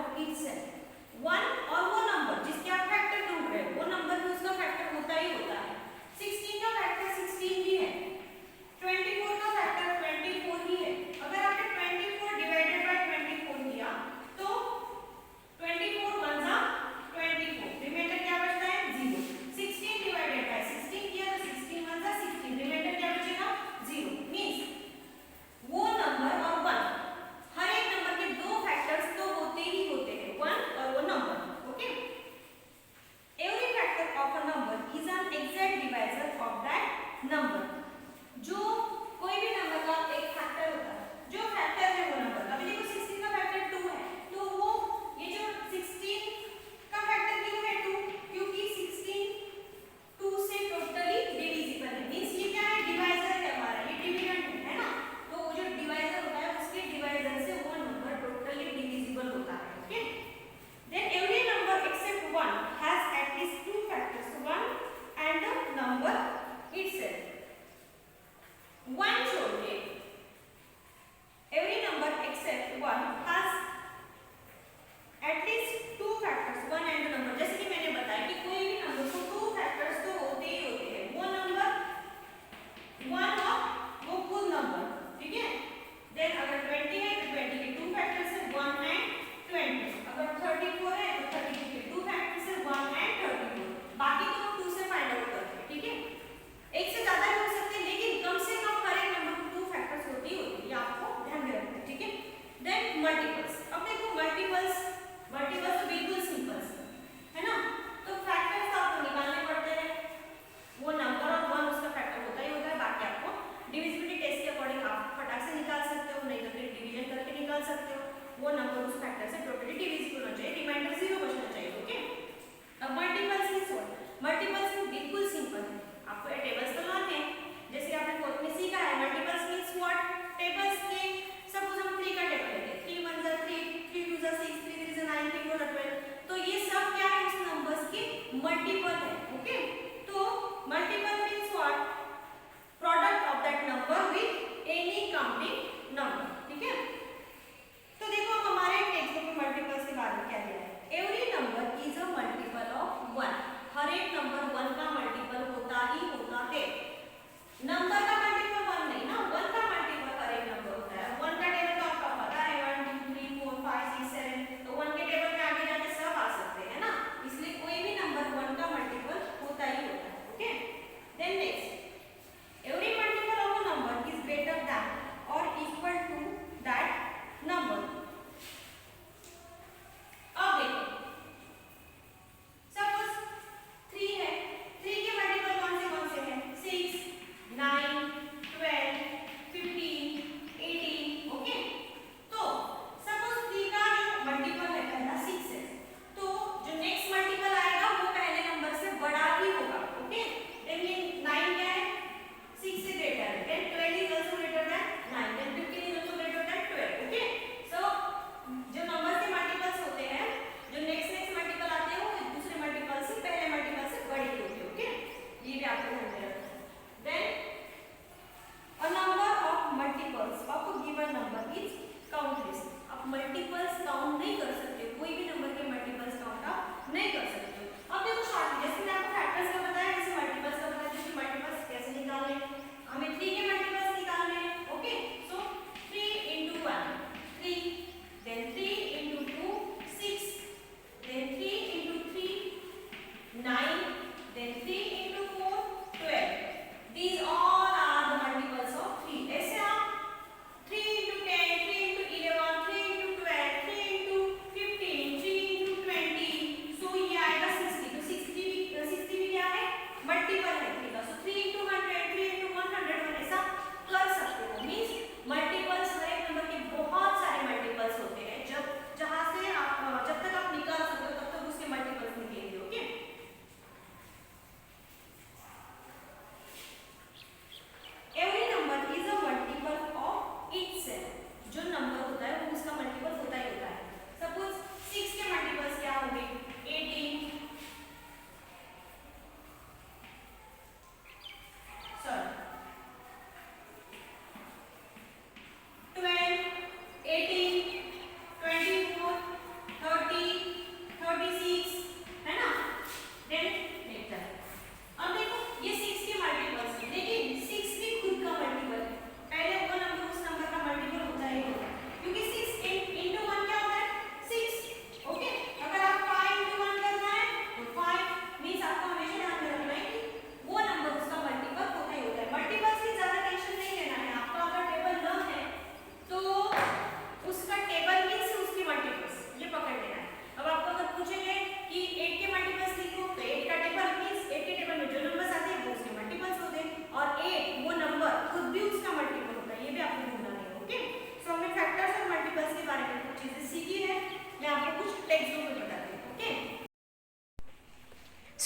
Of each set. One और वो number जिसके आप फैक्टर ढूंढ रहे हो वो नंबर भी उसका फैक्टर होता ही होता है। 16 का फैक्टर 16 भी है, 24 का फैक्टर 24 ही है। अगर आपने 24 डिवाइडेड बाय 24 किया तो 24 वन जा 24, रिमाइंडर क्या बचता है 0। 16 डिवाइडेड बाय 16 किया तो 16 वन जा 16, रिमाइंडर क्या बचेगा 0। मींस वो नंबर और वन, हर एक नंबर के दो फैक्टर्स तो होते ही होते हैं, वन और वो number. Okay, every factor of a number is an exact divisor of that number. जो कोई भी नंबर का एक फैक्टर होता है, जो फैक्टर है वो नंबर का। अभी देखो 16 का फैक्टर 2 है, तो वो ये जो 16 का फैक्टर क्यों है 2? क्योंकि 16 2 से टोटली डिविजिबल है। मींस ये क्या है, डिवाइजर है हमारा, ये डिविडेंड है ना। तो वो जो डिवाइजर होता है उसके डिवाइजर से वो नंबर टोटली डिविजिबल होता है। Okay, then every number except 1 has at least two factors, 1 and the number itself. 1 छोड़ के every number except 1 has at least 2 factors, 1 and the number। जैसे कि मैंने बताया कि कोई भी नंबर को 2 फैक्टर्स तो होते ही होते हैं, वो नंबर 1 और वो कुल नंबर। ठीक है, देन अगर 20 है तो 20 के 2 फैक्टर्स है 1 एंड 20। अगर 34 है तो 34 के 2 फैक्टर्स है 1 एंड 34। बाकी तो हम 2 से फाइंड आउट करते हैं। ठीक है, एक से ज्यादा भी हो सकते हैं, लेकिन कम से कम हर एक नंबर को 2 फैक्टर्स होती ही होती है, ये आपको ध्यान में रखना है। ठीक है, देन मल्टीपल्स। अब देखो मल्टीपल्स तो बिल्कुल सिंपल है ना। तो फैक्टर्स तो आपको निकालने पड़ते हैं, वो नंबर और 1 उसका फैक्टर होता ही होता है। बाकी आपको डिविजिबिलिटी टेस्ट के अकॉर्डिंग आप फटाक से निकाल सकते हो, नहीं तो फिर डिवीजन करके निकाल सकते हो। वो नंबर उस फैक्टर से टोटली डिविजिबल होना चाहिए, रिमाइंडर 0 बचना चाहिए। ओके, अब मल्टीपल्स इज व्हाट? मल्टीपल्स बिल्कुल सिंपल है, आपको ये टेबल्स तो लाने हैं। जैसे आपने फोर्थ में सीखा है, मल्टीपल्स मींस व्हाट? टेबल्स के सपोज हम 3 का टेबल लेते हैं, 3 1 जा 3, 3 2 जा 6, 3 3 जा 9, 3 4 जा 12। तो ये सब क्या है, उस नंबर्स के मल्टीपल है। ओके, तो multiple means what? Product of that number with any counting number. ठीक है, तो देखो हमारे टेक्स्ट बुक में मल्टीपल्स के बारे में क्या दिया है।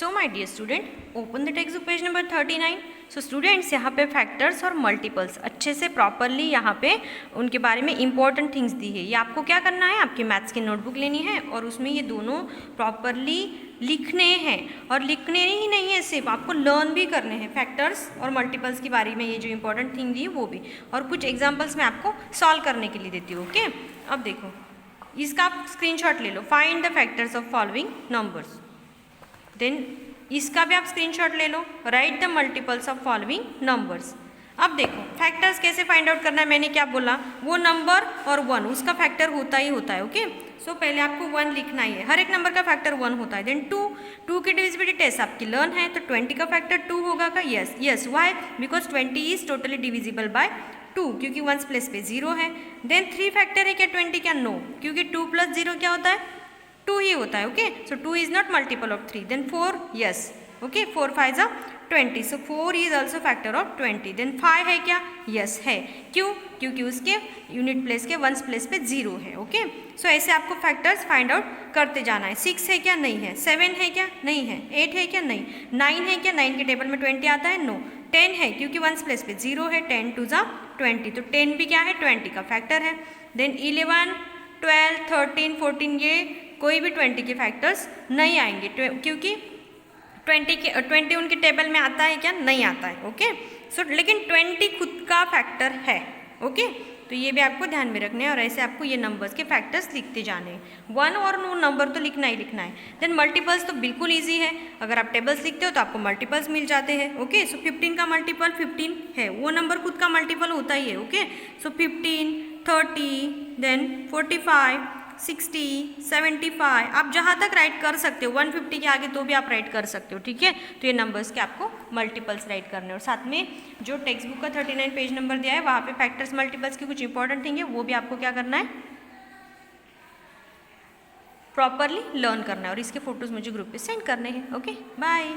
So my dear student, open the text book page number 39। So students, यहाँ पे फैक्टर्स और मल्टीपल्स अच्छे से प्रॉपरली यहाँ पे उनके बारे में इंपॉर्टेंट थिंग्स दी है। ये आपको क्या करना है, आपकी मैथ्स की नोटबुक लेनी है और उसमें ये दोनों प्रॉपरली लिखने हैं। और लिखने ही नहीं है, सिर्फ आपको लर्न भी करने हैं फैक्टर्स और मल्टीपल्स के बारे में। ये जो इंपॉर्टेंट थिंग दी है वो भी, और कुछ एग्जाम्पल्स मैं आपको सॉल्व करने के लिए देती हूँ। ओके, अब देखो, इसका आप स्क्रीनशॉट ले लो। Find the factors of following numbers. Then इसका भी आप स्क्रीनशॉट ले लो। Write the multiples of following numbers. अब देखो, फैक्टर्स कैसे फाइंड आउट करना है। मैंने क्या बोला, वो नंबर और 1 उसका फैक्टर होता ही होता है। ओके, सो पहले आपको 1 लिखना ही है। हर एक नंबर का फैक्टर 1 होता है। देन 2 की डिविजिबिलिटी टेस्ट आपकी लर्न है, तो 20 का फैक्टर 2 होगा का? Yes. Why? Because 20 is totally divisible by 2, क्योंकि 1 प्लेस पे 0 है। देन 3 फैक्टर है क्या 20 क्या? नो, क्योंकि 2 + 0 क्या होता है? 2 ही होता है। Okay, so 2 is not multiple of 3। Then 4, yes. Okay, 4 5 जा 20, so 4 is also factor of 20। Then 5 है क्या? यस है। क्यों? क्योंकि उसके यूनिट प्लेस के 1 प्लेस पे 0 है। ओके, सो ऐसे आपको फैक्टर्स फाइंड आउट करते जाना है। 6 है क्या? नहीं है। 7 है क्या? नहीं है। 8 है क्या? नहीं। 9 है क्या? 9 के टेबल में 20 आता है? नो। 10 है, क्योंकि 1 प्लेस पे 0 है। 10 2 जा 20, तो 10 भी क्या है? 20 का फैक्टर है। देन 11 12 13 14 ये कोई भी 20 के फैक्टर्स नहीं आएंगे, क्योंकि 20 उनके टेबल में आता है क्या? नहीं आता है। ओके, सो लेकिन 20 खुद का फैक्टर है। ओके, तो ये भी आपको ध्यान में रखना है। और ऐसे आपको ये नंबर्स के फैक्टर्स लिखते जाने हैं। 1 और 2 नंबर तो लिखना ही लिखना है। देन मल्टीपल्स तो बिल्कुल ईजी है। अगर आप टेबल्स लिखते हो तो आपको मल्टीपल्स मिल जाते हैं। ओके, सो 15 का मल्टीपल 15 है, वो नंबर खुद का मल्टीपल होता ही है। ओके, सो 15 30 देन 45 60 75 आप जहाँ तक राइट कर सकते हो। 150 के आगे तो भी आप राइट कर सकते हो। ठीक है, तो ये नंबर्स के आपको मल्टीपल्स राइट करने हैं। और साथ में जो टेक्स्ट बुक का 39 पेज नंबर दिया है वहाँ पे फैक्टर्स मल्टीपल्स की कुछ इंपॉर्टेंट थिंग है, वो भी आपको क्या करना है, प्रॉपरली लर्न करना है। और इसके फोटोज मुझे ग्रुप पे सेंड करने हैं। Okay, bye.